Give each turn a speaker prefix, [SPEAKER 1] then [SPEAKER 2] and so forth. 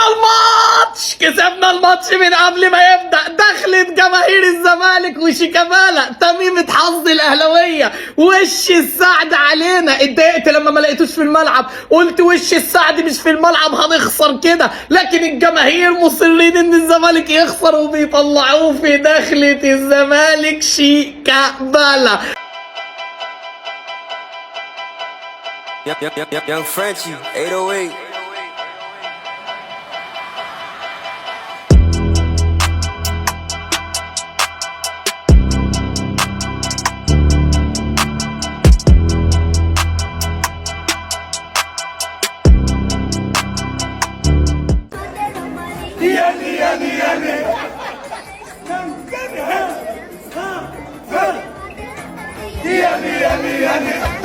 [SPEAKER 1] الماتش، كسبنا الماتش من قبل ما يبدأ. دخلت جماهير الزمالك وشيكابالا تميمة حظ الأهلاوية. وش السعد علينا. اتضايقت لما ما لقيتوش في الملعب، قلت وش السعد مش في الملعب هنخسر كده، لكن الجماهير مصرين ان الزمالك يخسر وبيطلعوه في دخلة الزمالك شيكابالا.
[SPEAKER 2] Young Frenchie, 808.
[SPEAKER 3] يعني